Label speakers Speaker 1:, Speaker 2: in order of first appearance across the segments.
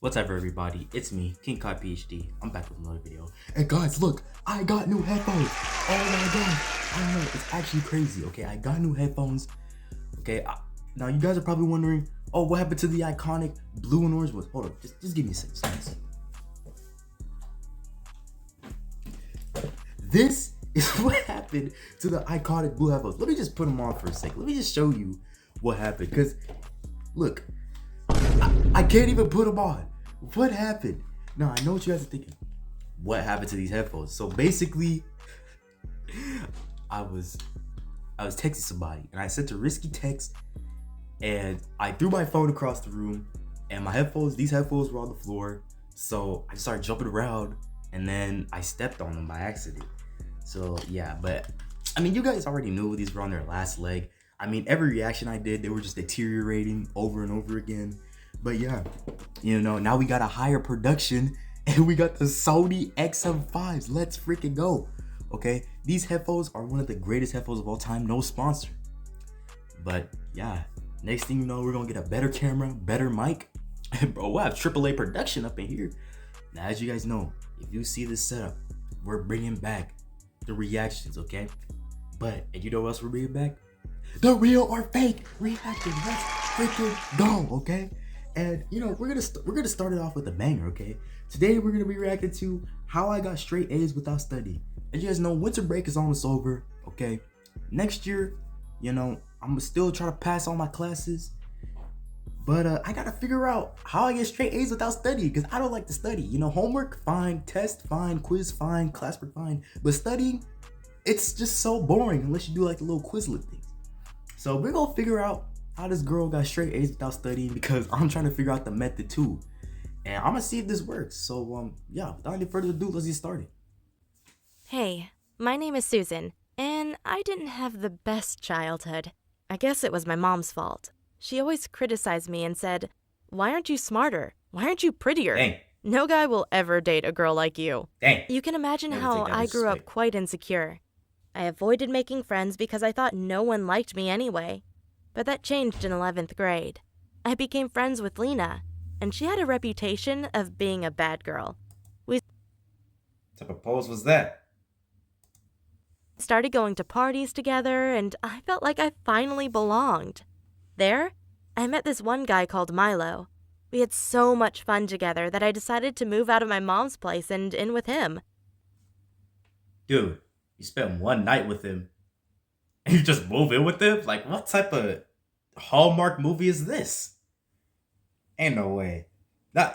Speaker 1: What's up, everybody? It's me, King Kai PhD. I'm back with another video. And guys, look, I got new headphones. Oh my god, I know it's actually crazy. Okay, I got new headphones. Okay, now you guys are probably wondering, oh, what happened to the iconic blue and orange ones? Hold up, just give me a second. This is what happened to the iconic blue headphones. Let me just put them on for a second. Let me just show you what happened. Cause look, I can't even put them on. What happened? Now I know what you guys are thinking. What happened to these headphones? So basically, I was texting somebody and I sent a risky text and I threw my phone across the room and these headphones were on the floor. So I just started jumping around and then I stepped on them by accident. So yeah, but I mean, you guys already knew these were on their last leg. I mean, every reaction I did, they were just deteriorating over and over again. But yeah, now we got a higher production and we got the Sony XM5s. Let's freaking go. Okay, these headphones are one of the greatest headphones of all time. No sponsor. But yeah, next thing you know, we're gonna get a better camera, better mic. And bro, we'll have AAA production up in here. Now, as you guys know, if you see this setup, we're bringing back the reactions, okay? And you know what else we're bringing back? The real or fake reaction. Let's freaking go, okay? And we're gonna start it off with a banger, okay? Today we're gonna be reacting to how I got straight A's without studying. As you guys know, winter break is almost over, okay? Next year, I'm gonna still try to pass all my classes, but I gotta figure out how I get straight A's without studying because I don't like to study. Homework fine, test fine, quiz fine, classwork fine, but studying, it's just so boring unless you do like the little Quizlet things. So we're gonna figure out how this girl got straight A's without studying because I'm trying to figure out the method too. And I'm gonna see if this works. So yeah, without any further ado, let's get started.
Speaker 2: Hey, my name is Susan, and I didn't have the best childhood. I guess it was my mom's fault. She always criticized me and said, "Why aren't you smarter? Why aren't you prettier?
Speaker 1: Dang.
Speaker 2: No guy will ever date a girl like you."
Speaker 1: Dang.
Speaker 2: You can imagine
Speaker 1: Never
Speaker 2: how
Speaker 1: take that
Speaker 2: I grew up
Speaker 1: disrespect.
Speaker 2: quite insecure. I avoided making friends because I thought no one liked me anyway. But that changed in 11th grade. I became friends with Lena, and she had a reputation of being a bad girl. We
Speaker 1: What type of pose was that?
Speaker 2: started going to parties together, and I felt like I finally belonged. There, I met this one guy called Milo. We had so much fun together that I decided to move out of my mom's place and in with him.
Speaker 1: Dude, you spent one night with him and you just move in with him? Like, what type of Hallmark movie is this? Ain't no way.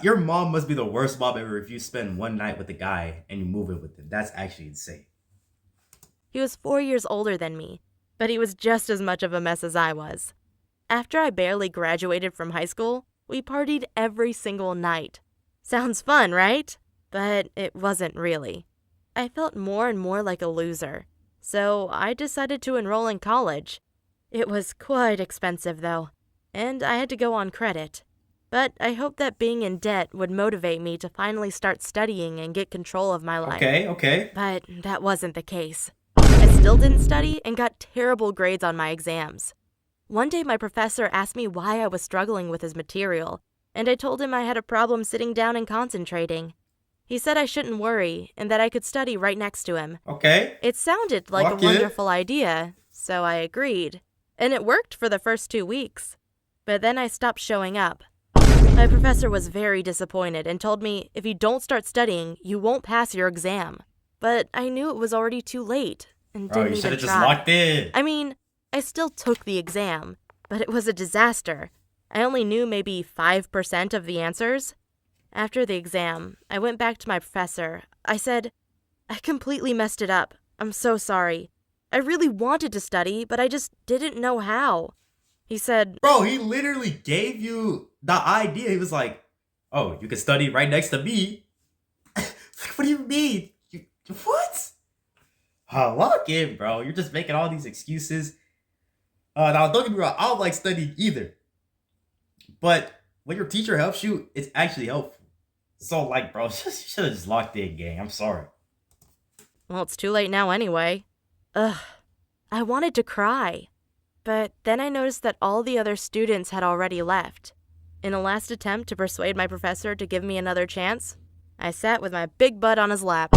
Speaker 1: Your mom must be the worst mom ever if you spend one night with a guy and you move in with him. That's actually insane.
Speaker 2: He was 4 years older than me, but he was just as much of a mess as I was. After I barely graduated from high school, we partied every single night. Sounds fun, right? But it wasn't really. I felt more and more like a loser, so I decided to enroll in college. It was quite expensive, though, and I had to go on credit. But I hoped that being in debt would motivate me to finally start studying and get control of my life.
Speaker 1: Okay.
Speaker 2: But that wasn't the case. I still didn't study and got terrible grades on my exams. One day my professor asked me why I was struggling with his material, and I told him I had a problem sitting down and concentrating. He said I shouldn't worry and that I could study right next to him.
Speaker 1: Okay.
Speaker 2: It sounded like a wonderful idea, so I agreed. And it worked for the first 2 weeks. But then I stopped showing up. My professor was very disappointed and told me if you don't start studying, you won't pass your exam. But I knew it was already too late and
Speaker 1: Bro,
Speaker 2: didn't
Speaker 1: you should
Speaker 2: even
Speaker 1: have just
Speaker 2: try.
Speaker 1: locked in.
Speaker 2: I mean, I still took the exam, but it was a disaster. I only knew maybe 5% of the answers. After the exam, I went back to my professor. I said, "I completely messed it up. I'm so sorry. I really wanted to study, but I just didn't know how." He said,
Speaker 1: Bro, he literally gave you the idea. He was like, oh, you can study right next to me. What do you mean? What? Lock in, bro. You're just making all these excuses. Now, don't get me wrong. I don't like studying either. But when your teacher helps you, it's actually helpful. So, like, bro, you should have just locked in, gang. I'm sorry.
Speaker 2: "Well, it's too late now anyway." Ugh, I wanted to cry. But then I noticed that all the other students had already left. In a last attempt to persuade my professor to give me another chance, I sat with my big butt on his lap.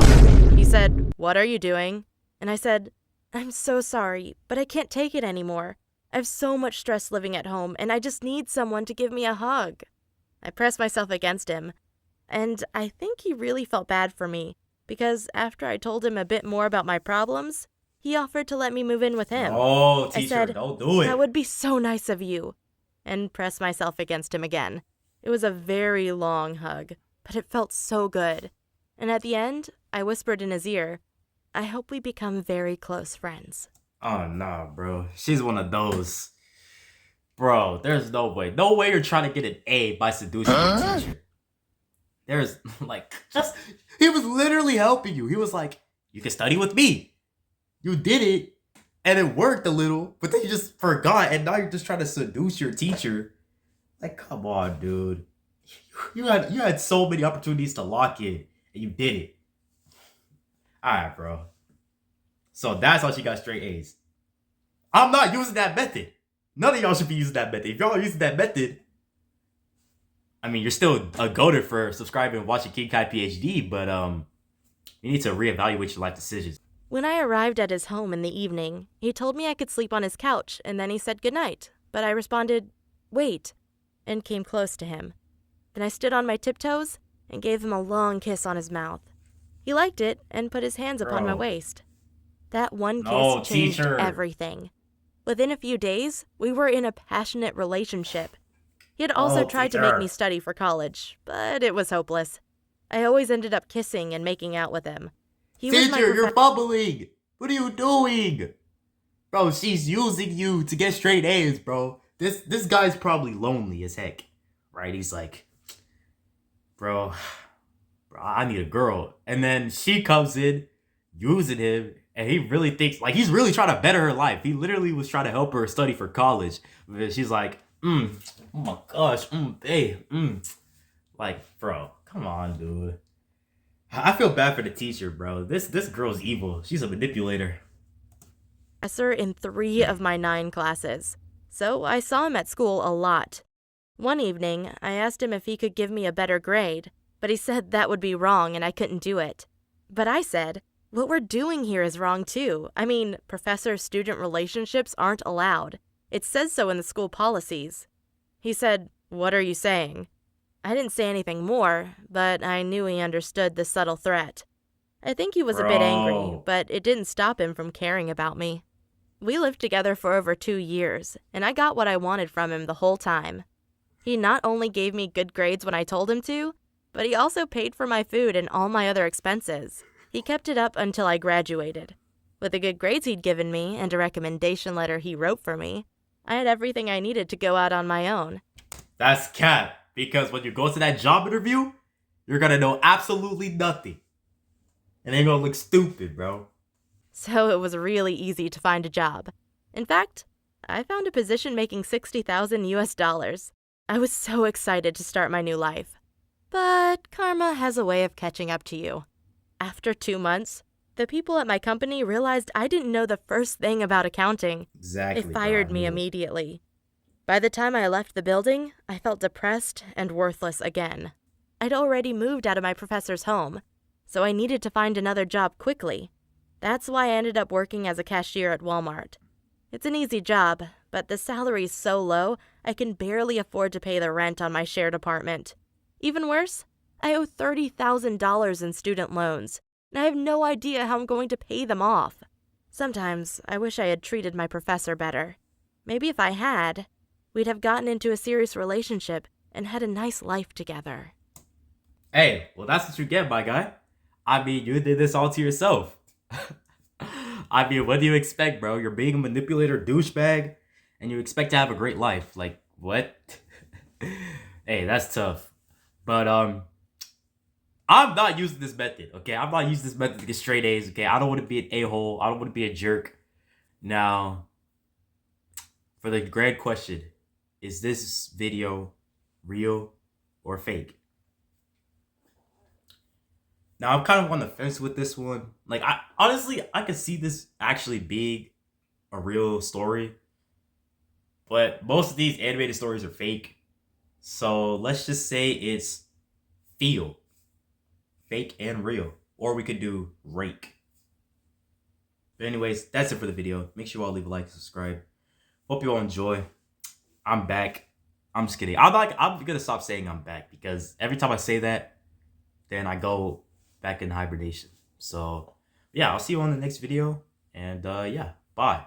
Speaker 2: He said, "What are you doing?" And I said, "I'm so sorry, but I can't take it anymore. I have so much stress living at home, and I just need someone to give me a hug." I pressed myself against him, and I think he really felt bad for me, because after I told him a bit more about my problems, he offered to let me move in with him.
Speaker 1: Oh,
Speaker 2: I
Speaker 1: teacher,
Speaker 2: said,
Speaker 1: don't do it.
Speaker 2: "That would be so nice of you," and pressed myself against him again. It was a very long hug, but it felt so good. And at the end, I whispered in his ear, "I hope we become very close friends."
Speaker 1: Oh, nah, bro. She's one of those. Bro, there's no way. No way you're trying to get an A by seducing your teacher. There's, like, he was literally helping you. He was like, you can study with me. You did it, and it worked a little, but then you just forgot, and now you're just trying to seduce your teacher. Like, come on, dude. You had so many opportunities to lock in, and you did it. Alright, bro. So that's how she got straight A's. I'm not using that method. None of y'all should be using that method. If y'all are using that method, I mean, you're still a goater for subscribing and watching King Kai PhD, but you need to reevaluate your life decisions.
Speaker 2: When I arrived at his home in the evening, he told me I could sleep on his couch, and then he said goodnight. But I responded, "Wait," and came close to him. Then I stood on my tiptoes and gave him a long kiss on his mouth. He liked it and put his hands upon my
Speaker 1: Bro.
Speaker 2: waist. That one kiss
Speaker 1: No,
Speaker 2: changed
Speaker 1: teacher.
Speaker 2: everything. Within a few days, we were in a passionate relationship. He had also tried to make
Speaker 1: teacher.
Speaker 2: me study for college, but it was hopeless. I always ended up kissing and making out with him. He was my
Speaker 1: Teacher, you're
Speaker 2: profe-
Speaker 1: bubbling. What are you doing? Bro, she's using you to get straight A's, bro. This guy's probably lonely as heck, right? He's like, bro, I need a girl. And then she comes in, using him, and he really thinks, like, he's really trying to better her life. He literally was trying to help her study for college. But she's like, oh my gosh, hey, Like, bro, come on, dude. I feel bad for the teacher, bro. This girl's evil. She's a manipulator.
Speaker 2: professor in 3 of my 9 classes, so I saw him at school a lot. One evening, I asked him if he could give me a better grade, but he said that would be wrong and I couldn't do it. But I said, what we're doing here is wrong too. I mean, professor-student relationships aren't allowed. It says so in the school policies. He said, "What are you saying?" I didn't say anything more, but I knew he understood the subtle threat. I think he was a bit angry,
Speaker 1: Bro.
Speaker 2: but it didn't stop him from caring about me. We lived together for over 2 years, and I got what I wanted from him the whole time. He not only gave me good grades when I told him to, but he also paid for my food and all my other expenses. He kept it up until I graduated. With the good grades he'd given me and a recommendation letter he wrote for me, I had everything I needed to go out on my own.
Speaker 1: That's cap. Because when you go to that job interview, you're gonna know absolutely nothing. And they're gonna look stupid, bro.
Speaker 2: So it was really easy to find a job. In fact, I found a position making $60,000 US. I was so excited to start my new life. But karma has a way of catching up to you. After 2 months, the people at my company realized I didn't know the first thing about accounting.
Speaker 1: Exactly.
Speaker 2: They fired me immediately. By the time I left the building, I felt depressed and worthless again. I'd already moved out of my professor's home, so I needed to find another job quickly. That's why I ended up working as a cashier at Walmart. It's an easy job, but the salary's so low, I can barely afford to pay the rent on my shared apartment. Even worse, I owe $30,000 in student loans, and I have no idea how I'm going to pay them off. Sometimes I wish I had treated my professor better. Maybe if I had, we'd have gotten into a serious relationship and had a nice life together.
Speaker 1: Hey, well, that's what you get, my guy. I mean, you did this all to yourself. I mean, what do you expect, bro? You're being a manipulator douchebag, and you expect to have a great life. Like, what? Hey, that's tough. But, I'm not using this method, okay? I'm not using this method to get straight A's, okay? I don't want to be an a-hole. I don't want to be a jerk. Now, for the grand question, is this video real or fake? Now, I'm kind of on the fence with this one. Like, I could see this actually being a real story. But most of these animated stories are fake. So let's just say it's feel, fake and real. Or we could do rake. But anyways, that's it for the video. Make sure you all leave a like and subscribe. Hope you all enjoy. I'm back. I'm just kidding. I'm gonna stop saying I'm back because every time I say that, then I go back in hibernation. So yeah, I'll see you on the next video. And yeah, bye.